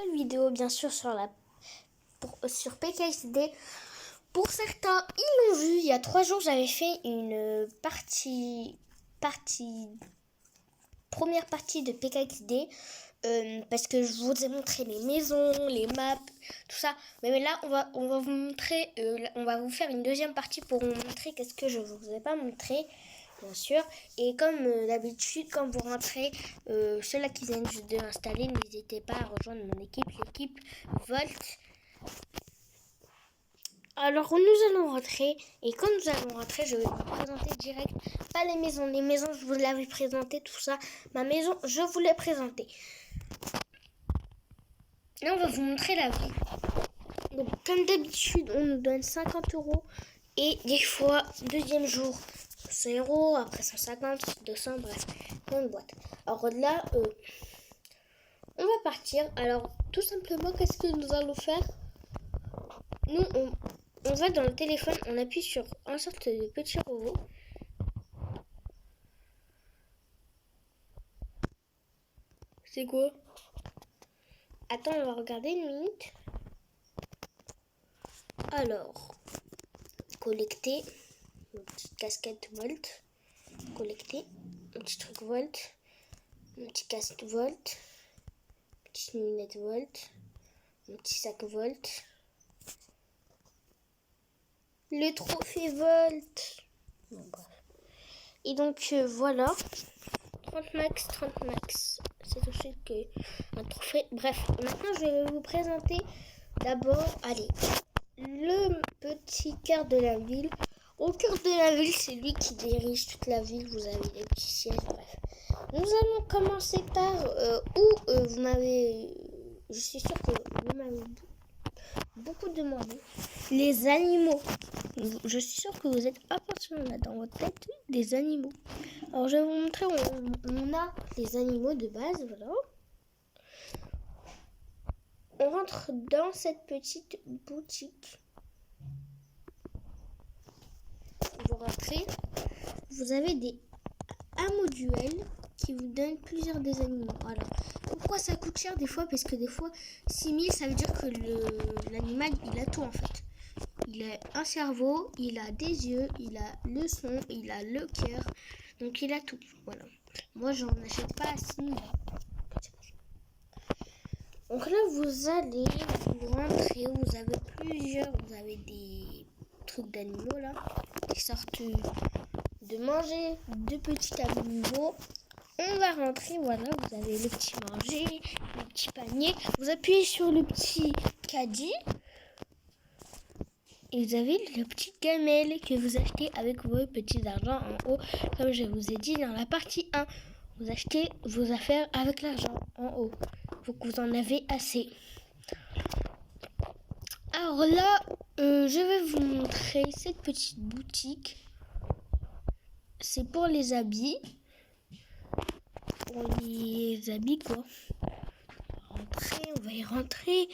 Une vidéo bien sûr sur PKXD. Pour certains, ils l'ont vu. Il y a 3 jours, j'avais fait une première partie de PKXD. Parce que je vous ai montré les maisons, les maps, tout ça. Mais là, on va vous montrer, on va vous faire une deuxième partie pour vous montrer qu'est-ce que je vous ai pas montré, bien sûr. Et comme d'habitude, quand vous rentrez, ceux-là qui viennent juste de l'installer, n'hésitez pas à rejoindre mon équipe, l'équipe Volt. Alors nous allons rentrer, et quand nous allons rentrer, je vais vous présenter direct, pas les maisons, je vous l'avais présenté, tout ça. Ma maison, je vous l'ai présentée. Là, on va vous montrer la vie. Donc, comme d'habitude, on nous donne 50 €. Et des fois, deuxième jour, 100 €, après 150, 200, bref, dans une boîte. Alors là, on va partir. Alors, tout simplement, qu'est-ce que nous allons faire? Nous, on va dans le téléphone, on appuie sur un sorte de petit robot. C'est quoi? Attends, on va regarder une minute. Alors, collecter, une petite casquette Volt, collecter, un petit truc Volt, un petit casque Volt, petite lunette Volt, un petit sac Volt, le trophée Volt. Bon, bref. Et donc voilà, 30 max, 30 max. C'est tout de suite un trophée. Bref, maintenant je vais vous présenter d'abord, allez, le petit cœur de la ville. Au cœur de la ville, c'est lui qui dirige toute la ville. Vous avez des petits sièges, bref. Nous allons commencer par vous m'avez... Je suis sûre que vous m'avez beaucoup demandé. Les animaux. Je suis sûre que vous êtes impatients là dans votre tête des animaux. Alors je vais vous montrer, on a les animaux de base, voilà. On rentre dans cette petite boutique. Vous rentrez, vous avez des hameaux duels qui vous donnent plusieurs des animaux. Voilà. Pourquoi ça coûte cher des fois? Parce que des fois, 6000, ça veut dire que l'animal, il a tout en fait. Il a un cerveau, il a des yeux, il a le son, il a le cœur. Donc il a tout. Voilà. Moi, j'en achète pas à 6000. Donc là, vous allez, vous rentrez, vous avez des trucs d'animaux là, qui sortent de manger, de petits animaux. On va rentrer, voilà, vous avez le petit manger, le petit panier. Vous appuyez sur le petit caddie. Et vous avez le petit gamelle que vous achetez avec vos petits argents en haut. Comme je vous ai dit dans la partie 1. Vous achetez vos affaires avec l'argent en haut. Faut que vous en avez assez. Alors là, je vais vous montrer cette petite boutique. C'est pour les habits. Pour les habits quoi. On va y rentrer.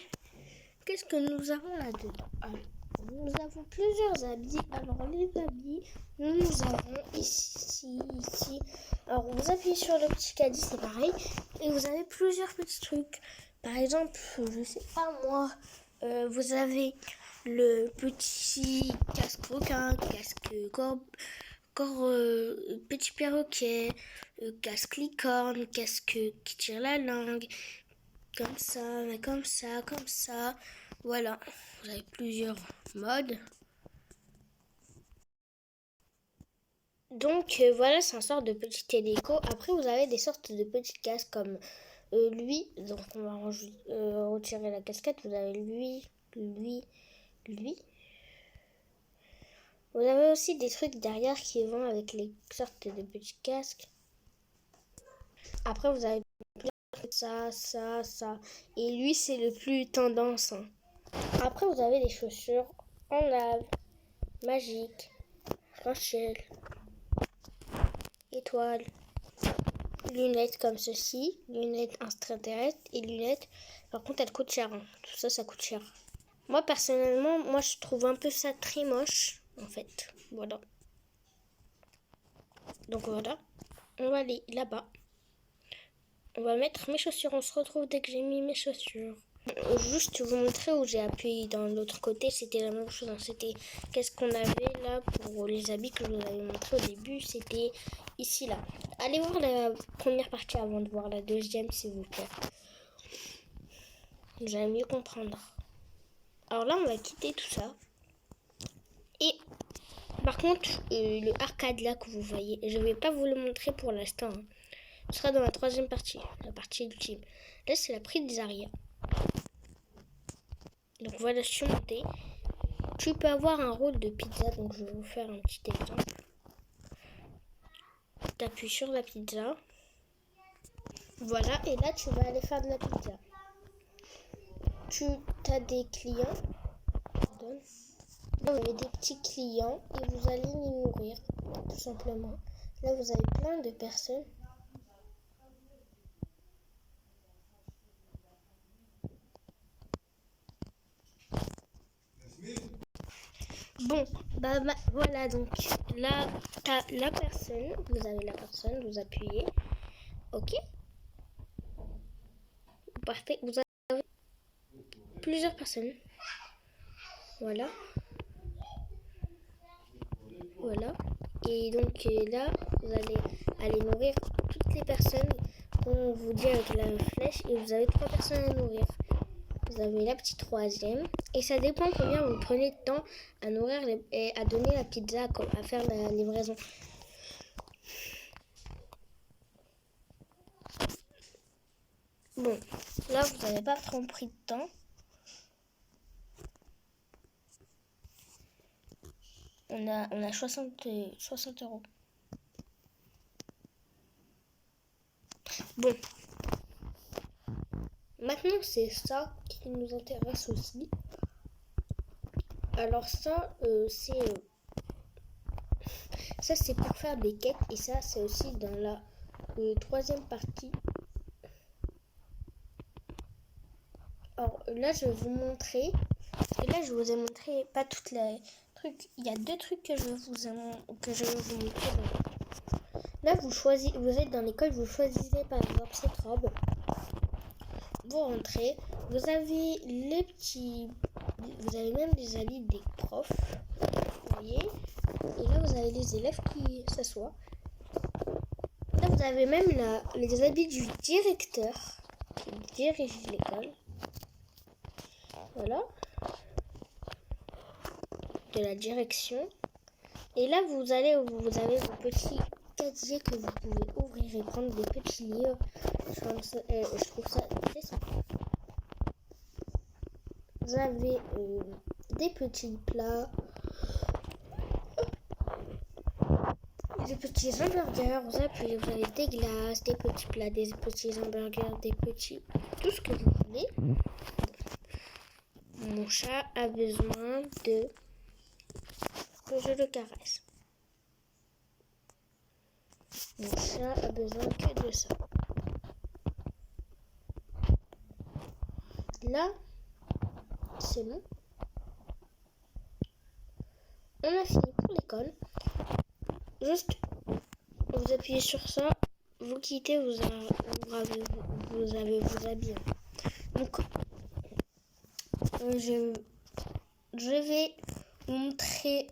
Qu'est-ce que nous avons là-dedans? Nous avons plusieurs habits. Alors les habits, nous avons ici. Alors vous appuyez sur le petit caddie, c'est pareil. Et vous avez plusieurs petits trucs. Par exemple, je sais pas moi, vous avez le petit casque requin, casque petit perroquet, casque licorne, casque qui tire la langue. Comme ça, comme ça. Voilà, vous avez plusieurs modes. Donc voilà, c'est un sort de petit téléco. Après, vous avez des sortes de petits casques comme lui. Donc on va retirer la casquette. Vous avez lui. Vous avez aussi des trucs derrière qui vont avec les sortes de petits casques. Après, vous avez ça. Et lui, c'est le plus tendance. Hein. Après, vous avez des chaussures en lave, magique, Rachel, étoile, lunettes comme ceci, lunettes extraterrestres et lunettes. Par contre, elles coûtent cher. Hein. Tout ça, ça coûte cher. Moi, personnellement, je trouve un peu ça très moche, en fait. Voilà. Donc voilà, on va aller là-bas. On va mettre mes chaussures. On se retrouve dès que j'ai mis mes chaussures. Juste vous montrer où j'ai appuyé dans l'autre côté, c'était la même chose. Hein. C'était qu'est-ce qu'on avait là pour les habits que je vous avais montré au début, c'était ici là. Allez voir la première partie avant de voir la deuxième s'il vous plaît. Vous allez mieux comprendre. Alors là on va quitter tout ça. Et par contre le arcade là que vous voyez, je vais pas vous le montrer pour l'instant. Hein. Ce sera dans la troisième partie, la partie ultime. Là c'est la pizzeria. Donc voilà, surmonter. Tu peux avoir un rôle de pizza, donc je vais vous faire un petit exemple. Tu appuies sur la pizza. Voilà, et là tu vas aller faire de la pizza. Tu as des clients. Là, vous avez des petits clients et vous allez les nourrir, tout simplement. Là, vous avez plein de personnes. Bon, voilà, donc là, tu as la personne. Vous avez la personne, vous appuyez. Ok. Parfait. Vous avez plusieurs personnes. Voilà. Voilà. Et donc là, vous allez aller nourrir toutes les personnes qu'on vous dit avec la flèche. Et vous avez 3 personnes à nourrir. Vous avez la petite troisième. Et ça dépend combien vous prenez de temps à nourrir et à donner la pizza, à faire la livraison. Bon, là, vous n'avez pas trop pris de temps. On a 60 euros. Bon. Maintenant, c'est ça qui nous intéresse aussi. Alors ça, c'est pour faire des quêtes. Et ça, c'est aussi dans la troisième partie. Alors là, je vais vous montrer. Et là, je vous ai montré pas toutes les trucs. Il y a 2 trucs que je vais vous montrer. Là, vous êtes dans l'école, vous choisissez par exemple cette robe. Vous rentrez, vous avez vous avez même les habits des profs. Vous voyez. Et là, vous avez les élèves qui s'assoient. Là, vous avez même les habits du directeur qui dirige l'école. Voilà. De la direction. Et là, vous avez vos petits casiers que vous pouvez ouvrir et prendre des petits livres. Je trouve ça très sympa. Vous avez des petits plats, des petits hamburgers. Vous avez des glaces, des petits plats, des petits hamburgers, des petits... tout ce que vous voulez. Mon chat a besoin que je le caresse. Mon chat a besoin que de ça. Là, c'est bon. On a fini pour l'école. Juste, vous appuyez sur ça, vous quittez, vous avez vos habits. Donc, je vais vous montrer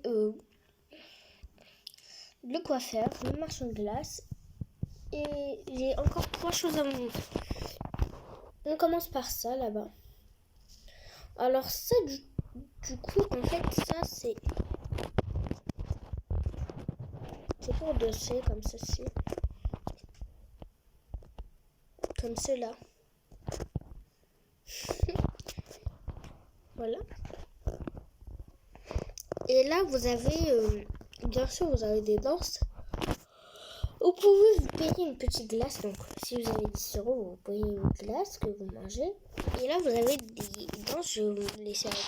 le coiffeur, le marchand de glace. Et j'ai encore 3 choses à vous montrer. On commence par ça là-bas. Alors ça, du coup, en fait, ça c'est pour dosser comme ceci. Comme cela. Voilà. Et là, vous avez, bien sûr, vous avez des danses. Vous pouvez vous payer une petite glace. Donc, si vous avez 10 euros, vous payez une glace que vous mangez. Et là, vous avez des danses. Je vais vous laisser avec.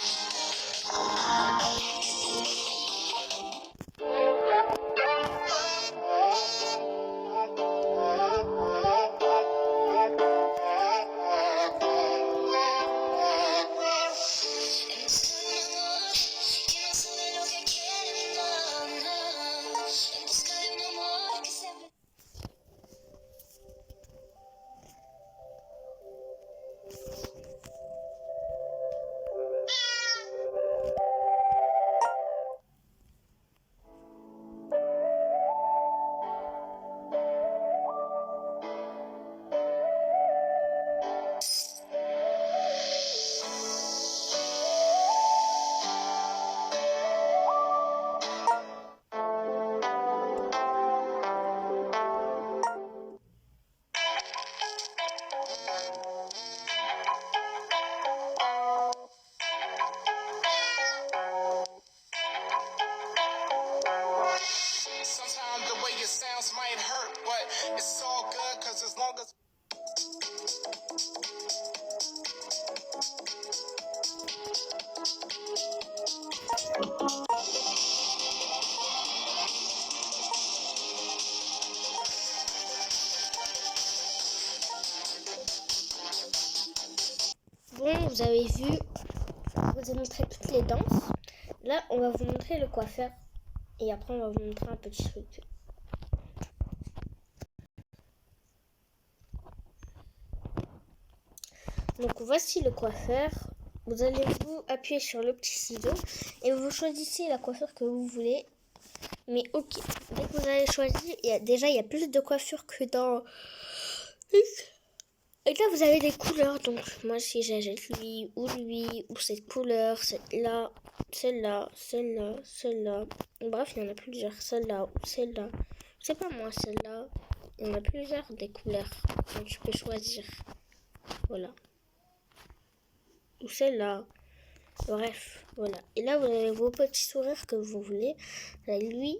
Bon, vous avez vu, je vous ai montré toutes les danses. Là, on va vous montrer le coiffeur. Et après, on va vous montrer un petit truc. Donc, voici le coiffeur. Vous allez vous appuyer sur le petit ciseau et vous choisissez la coiffure que vous voulez. Mais ok, dès que vous allez choisir, il y a plus de coiffures que dans... Et là, vous avez des couleurs. Donc, moi, si j'achète lui, ou cette couleur, celle-là, celle-là, celle-là, celle-là. Bref, il y en a plusieurs. Celle-là, ou celle-là. Je sais pas moi, celle-là. Il y en a plusieurs des couleurs. Donc, tu peux choisir. Voilà. Ou celle-là. Bref, voilà. Et là, vous avez vos petits sourires que vous voulez. Là, lui.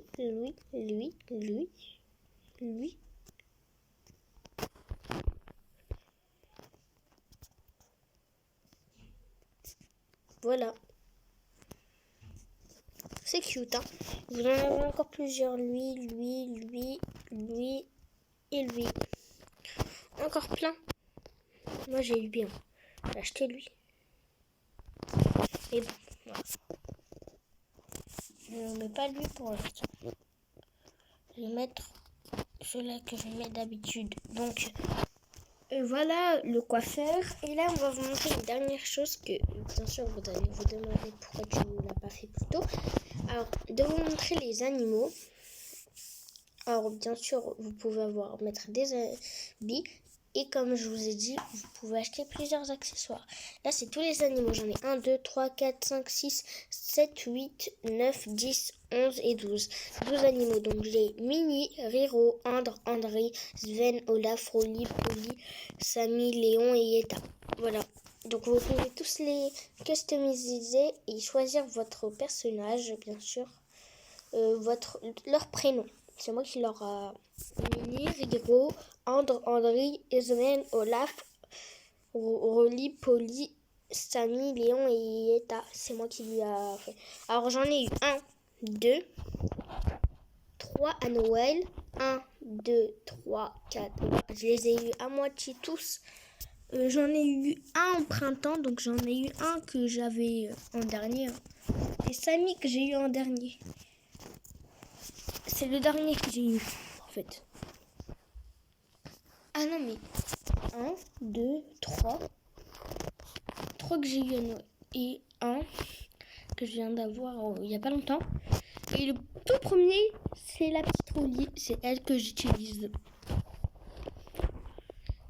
Voilà. C'est cute, hein. Vous en avez encore plusieurs. Lui et lui. Encore plein. Moi, j'ai eu bien. J'ai acheté lui. Et bon, voilà. Je ne mets pas lui pour l'instant. Je vais mettre celui-là que je mets d'habitude. Donc, voilà le coiffeur. Et là, on va vous montrer une dernière chose que, bien sûr, vous allez vous demander pourquoi tu ne l'as pas fait plus tôt. Alors, de vous montrer les animaux. Alors, bien sûr, vous pouvez mettre des habits. Et comme je vous ai dit, vous pouvez acheter plusieurs accessoires. Là, c'est tous les animaux. J'en ai 1, 2, 3, 4, 5, 6, 7, 8, 9, 10, 11 et 12. 12 animaux. Donc, j'ai Minnie, Riro, Andre, André, Sven, Olaf, Rolly, Polly, Samy, Léon et Yetta. Voilà. Donc, vous pouvez tous les customiser et choisir votre personnage, bien sûr. Leur prénom. C'est moi qui leur a Minnie, Riro, Andre, André, Sven, Olaf, Rolly, Polly, Samy, Léon et Yetta. C'est moi qui lui a fait. Alors j'en ai eu 1, 2, 3 à Noël. 1, 2, 3, 4. Je les ai eu à moitié tous. J'en ai eu un en printemps, donc j'en ai eu un que j'avais en dernier. Et Samy que j'ai eu en dernier. C'est le dernier que j'ai eu, en fait. Ah non, mais 1, 2, 3. 3 que j'ai eu à Noël. Et 1 que je viens d'avoir il n'y a pas longtemps. Et le tout premier, c'est la petite Rolly. C'est elle que j'utilise.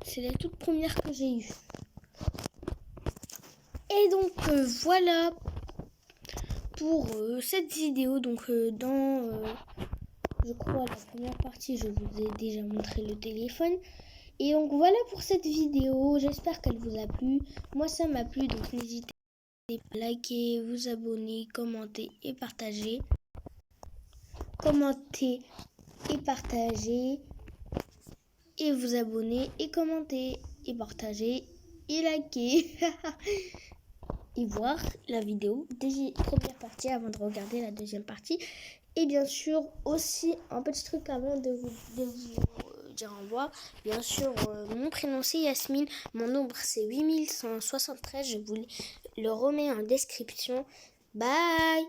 C'est la toute première que j'ai eue. Et donc, voilà pour cette vidéo. Donc, je crois, la première partie, je vous ai déjà montré le téléphone. Et donc voilà pour cette vidéo, j'espère qu'elle vous a plu. Moi ça m'a plu, donc n'hésitez pas à liker, vous abonner, commenter et partager. Commentez et partagez. Et vous abonner et commenter et partager et liker. Et voir la vidéo première partie avant de regarder la deuxième partie. Et bien sûr aussi un petit truc avant de vous dire au revoir. Bien sûr, mon prénom c'est Yasmine, mon nombre c'est 8173, je vous le remets en description. Bye!